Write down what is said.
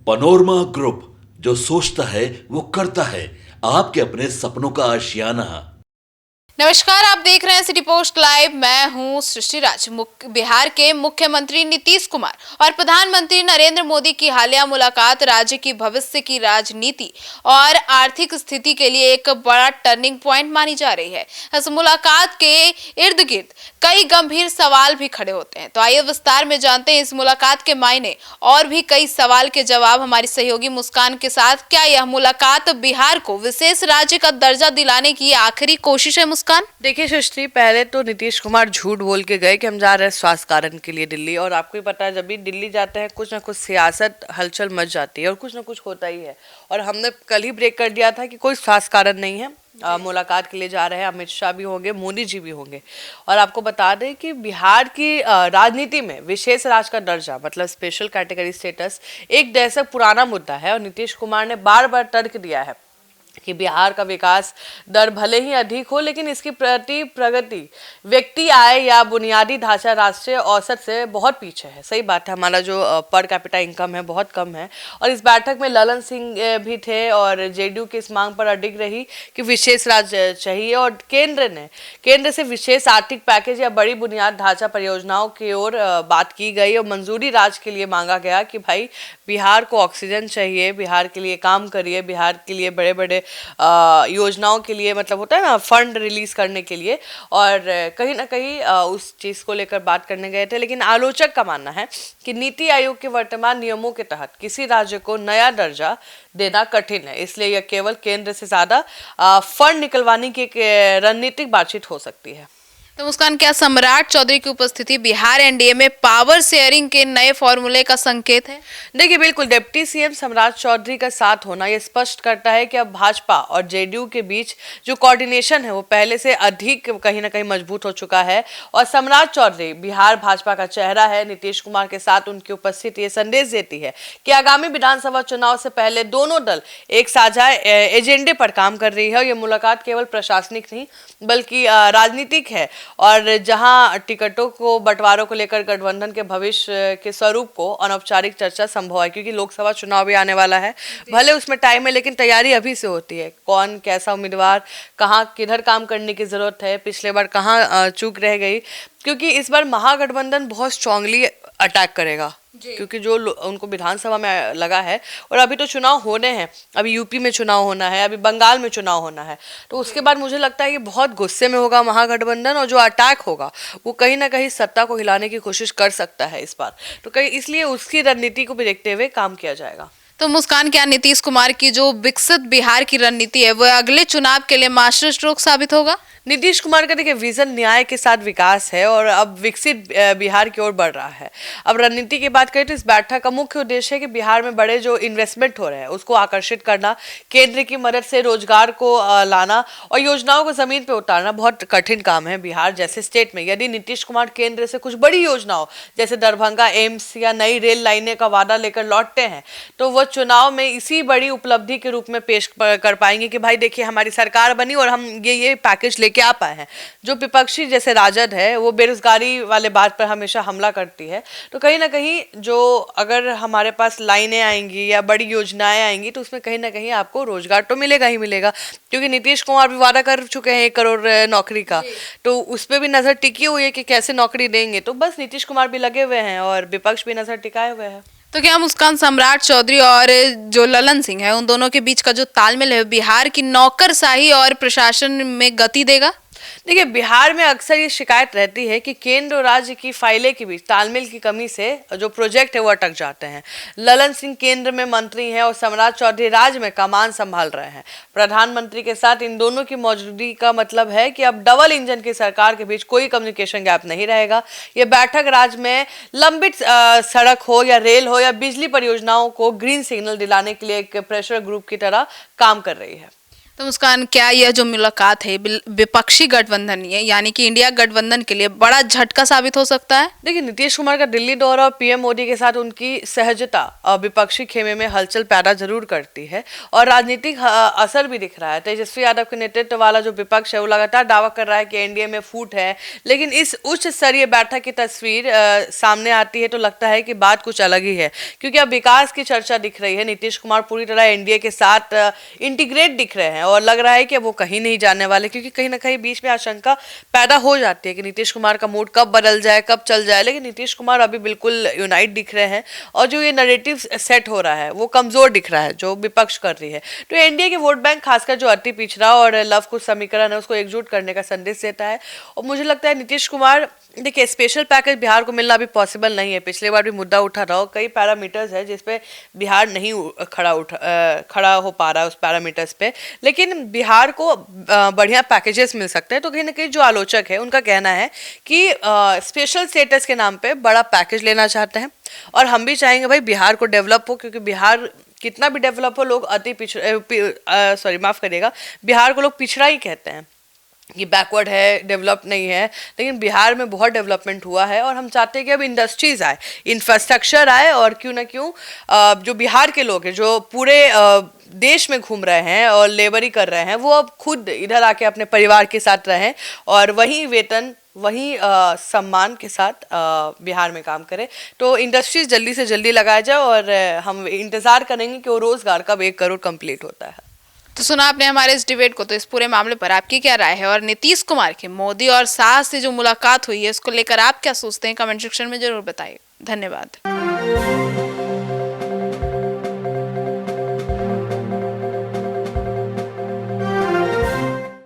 Panorama group, जो सोचता है वो करता है। आपके अपने सपनों का आशियाना। नमस्कार, आप देख रहे हैं सिटी पोस्ट लाइव। मैं हूं सृष्टि राज। बिहार के मुख्यमंत्री नीतीश कुमार और प्रधानमंत्री नरेंद्र मोदी की हालिया मुलाकात राज्य की भविष्य की राजनीति और आर्थिक स्थिति के लिए एक बड़ा टर्निंग पॉइंट मानी जा रही है। इस मुलाकात के इर्द गिर्द कई गंभीर सवाल भी खड़े होते हैं, तो आइए विस्तार में जानते हैं इस मुलाकात के मायने और भी कई सवाल के जवाब हमारी सहयोगी मुस्कान के साथ। क्या यह मुलाकात बिहार को विशेष राज्य का दर्जा दिलाने की आखिरी कोशिश है? मुस्कान, देखिए सृष्टि, पहले तो नीतीश कुमार झूठ बोल के गए कि हम जा रहे हैं स्वास्थ्य कारण के लिए दिल्ली। और आपको ही पता है, जब भी दिल्ली जाते हैं कुछ ना कुछ सियासत हलचल मच जाती है और कुछ ना कुछ होता ही है। और हमने कल ही ब्रेक कर दिया था कि कोई स्वास्थ्य कारण नहीं है, मुलाकात के लिए जा रहे हैं। अमित शाह भी होंगे, मोदी जी भी होंगे। और आपको बता दें कि बिहार की राजनीति में विशेष राज्य का दर्जा, मतलब स्पेशल कैटेगरी स्टेटस, एक दशक पुराना मुद्दा है। और नीतीश कुमार ने बार बार तर्क दिया है कि बिहार का विकास दर भले ही अधिक हो, लेकिन इसकी प्रगति व्यक्ति आय या बुनियादी ढांचा राष्ट्रीय औसत से बहुत पीछे है। सही बात है, हमारा जो पर कैपिटा इनकम है बहुत कम है। और इस बैठक में ललन सिंह भी थे और जेडीयू की इस मांग पर अडिग रही कि विशेष राज्य चाहिए। और केंद्र से विशेष आर्थिक पैकेज या बड़ी बुनियाद ढांचा परियोजनाओं की ओर बात की गई और मंजूरी राज्य के लिए मांगा गया कि भाई बिहार को ऑक्सीजन चाहिए, बिहार के लिए काम करिए, बिहार के लिए बड़े बड़े योजनाओं के लिए, मतलब होता है ना, फंड रिलीज करने के लिए। और कहीं ना कहीं उस चीज़ को लेकर बात करने गए थे। लेकिन आलोचक का मानना है कि नीति आयोग के वर्तमान नियमों के तहत किसी राज्य को नया दर्जा देना कठिन है, इसलिए यह केवल केंद्र से ज़्यादा फंड निकलवाने की एक रणनीतिक बातचीत हो सकती है। तो मुस्कान, क्या सम्राट चौधरी की उपस्थिति बिहार एनडीए में पावर शेयरिंग के नए फॉर्मूले का संकेत है? देखिए बिल्कुल, डिप्टी सीएम सम्राट चौधरी का साथ होना यह स्पष्ट करता है कि अब भाजपा और जेडीयू के बीच जो कोऑर्डिनेशन है वो पहले से अधिक कहीं ना कहीं मजबूत हो चुका है। और सम्राट चौधरी बिहार भाजपा का चेहरा है। नीतीश कुमार के साथ उनकी उपस्थिति ये संदेश देती है कि आगामी विधानसभा चुनाव से पहले दोनों दल एक साझा एजेंडे पर काम कर रही है। और ये मुलाकात केवल प्रशासनिक नहीं बल्कि राजनीतिक है। और जहां टिकटों को बंटवारों को लेकर गठबंधन के भविष्य के स्वरूप को अनौपचारिक चर्चा संभव है, क्योंकि लोकसभा चुनाव भी आने वाला है। भले उसमें टाइम है, लेकिन तैयारी अभी से होती है। कौन कैसा उम्मीदवार, कहाँ किधर काम करने की जरूरत है, पिछले बार कहाँ चूक रह गई, क्योंकि इस बार महागठबंधन बहुत स्ट्रांगली अटैक करेगा, क्योंकि जो उनको विधानसभा में लगा है। और अभी तो चुनाव होने हैं, अभी यूपी में चुनाव होना है, अभी बंगाल में चुनाव होना है। तो उसके बाद मुझे लगता है कि बहुत गुस्से में होगा महागठबंधन, और जो अटैक होगा वो कहीं ना कहीं सत्ता को हिलाने की कोशिश कर सकता है इस बार। तो कहीं इसलिए उसकी रणनीति को भी देखते हुए काम किया जाएगा। तो मुस्कान, क्या नीतीश कुमार की जो विकसित बिहार की रणनीति है वह अगले चुनाव के लिए मास्टर स्ट्रोक साबित होगा? नीतीश कुमार का देखिए विजन न्याय के साथ विकास है और अब विकसित बिहार की ओर बढ़ रहा है। अब रणनीति की बात करें तो इस बैठक का मुख्य उद्देश्य है कि बिहार में बड़े जो इन्वेस्टमेंट हो रहे हैं उसको आकर्षित करना, केंद्र की मदद से रोजगार को लाना और योजनाओं को जमीन पे उतारना। बहुत कठिन काम है बिहार जैसे स्टेट में। यदि नीतीश कुमार केंद्र से कुछ बड़ी योजनाओं जैसे दरभंगा एम्स या नई रेल लाइनें का वादा लेकर लौटते हैं तो वह चुनाव में इसी बड़ी उपलब्धि के रूप में पेश कर पाएंगे कि भाई देखिए हमारी सरकार बनी और हम ये पैकेज लेके आ पाए हैं। जो विपक्षी जैसे राजद है वो बेरोजगारी वाले बात पर हमेशा हमला करती है। तो कहीं ना कहीं जो अगर हमारे पास लाइनें आएंगी या बड़ी योजनाएं आएंगी तो उसमें कहीं ना कहीं आपको रोजगार तो मिलेगा ही मिलेगा, क्योंकि नीतीश कुमार भी वादा कर चुके हैं 1 करोड़ नौकरी का। तो उस पर भी नजर टिकी हुई है कि कैसे नौकरी देंगे। तो बस नीतीश कुमार भी लगे हुए हैं और विपक्ष भी नजर टिकाए हुए हैं। तो क्या मुस्कान, सम्राट चौधरी और जो ललन सिंह है उन दोनों के बीच का जो तालमेल है बिहार की नौकरशाही और प्रशासन में गति देगा? देखिए बिहार में अक्सर ये शिकायत रहती है कि केंद्र और राज्य की फाइलें के बीच तालमेल की कमी से जो प्रोजेक्ट है वो अटक जाते हैं। ललन सिंह केंद्र में मंत्री हैं और सम्राट चौधरी राज्य में कमान संभाल रहे हैं। प्रधानमंत्री के साथ इन दोनों की मौजूदगी का मतलब है कि अब डबल इंजन की सरकार के बीच कोई कम्युनिकेशन गैप नहीं रहेगा। ये बैठक राज्य में लंबित सड़क हो या रेल हो या बिजली परियोजनाओं को ग्रीन सिग्नल दिलाने के लिए एक प्रेशर ग्रुप की तरह काम कर रही है। तो मुस्कान, क्या यह जो मुलाकात है विपक्षी गठबंधन है यानी कि इंडिया गठबंधन के लिए बड़ा झटका साबित हो सकता है? देखिए, नीतीश कुमार का दिल्ली दौरा और पीएम मोदी के साथ उनकी सहजता विपक्षी खेमे में हलचल पैदा जरूर करती है और राजनीतिक असर भी दिख रहा है। तेजस्वी यादव के नेतृत्व वाला जो विपक्ष है वो लगातार दावा कर रहा है कि एनडीए में फूट है, लेकिन इस उच्च स्तरीय बैठक की तस्वीर सामने आती है तो लगता है कि बात कुछ अलग ही है, क्योंकि अब विकास की चर्चा दिख रही है। नीतीश कुमार पूरी तरह एनडीए के साथ इंटीग्रेट दिख रहे हैं और लग रहा है कि वो कहीं नहीं जाने वाले, क्योंकि कहीं ना कहीं बीच में आशंका पैदा हो जाती है कि नीतीश कुमार का मूड कब बदल जाए, कब चल जाए। लेकिन नीतीश कुमार अभी बिल्कुल यूनाइट दिख रहे हैं और जो ये नैरेटिव सेट हो रहा है वो कमजोर दिख रहा है जो विपक्ष कर रही है। तो एनडीए के वोट बैंक, खासकर जो अति पिछड़ा और लव कुश समीकरण है, उसको एकजुट करने का संदेश देता है। और मुझे लगता है नीतीश कुमार, देखिए, स्पेशल पैकेज बिहार को मिलना अभी पॉसिबल नहीं है। पिछले बार भी मुद्दा उठा था और कई पैरामीटर्स है जिसपे बिहार नहीं खड़ा हो पा रहा है उस पैरामीटर्स पे, लेकिन बिहार को बढ़िया पैकेजेस मिल सकते हैं। तो कहीं ना कहीं जो आलोचक है उनका कहना है कि स्पेशल स्टेटस के नाम पे बड़ा पैकेज लेना चाहते हैं और हम भी चाहेंगे भाई बिहार को डेवलप हो, क्योंकि बिहार कितना भी डेवलप हो, लोग अति माफ करिएगा, बिहार को लोग पिछड़ा ही कहते हैं कि बैकवर्ड है, डेवलप नहीं है। लेकिन बिहार में बहुत डेवलपमेंट हुआ है और हम चाहते हैं कि अब इंडस्ट्रीज आए, इंफ्रास्ट्रक्चर आए और क्यों ना क्यों जो बिहार के लोग हैं जो पूरे देश में घूम रहे हैं और लेबरी कर रहे हैं, वो अब खुद इधर आके अपने परिवार के साथ रहें और वही वेतन, वही सम्मान के साथ बिहार में काम करें। तो इंडस्ट्रीज जल्दी से जल्दी लगाया जाए और हम इंतज़ार करेंगे कि वो रोज़गार कब 1 करोड़ कंप्लीट होता है। तो सुना आपने हमारे इस डिबेट को, तो इस पूरे मामले पर आपकी क्या राय है और नीतीश कुमार की मोदी और शाह से जो मुलाकात हुई है उसको लेकर आप क्या सोचते हैं? कमेंट सेक्शन में जरूर बताइए। धन्यवाद।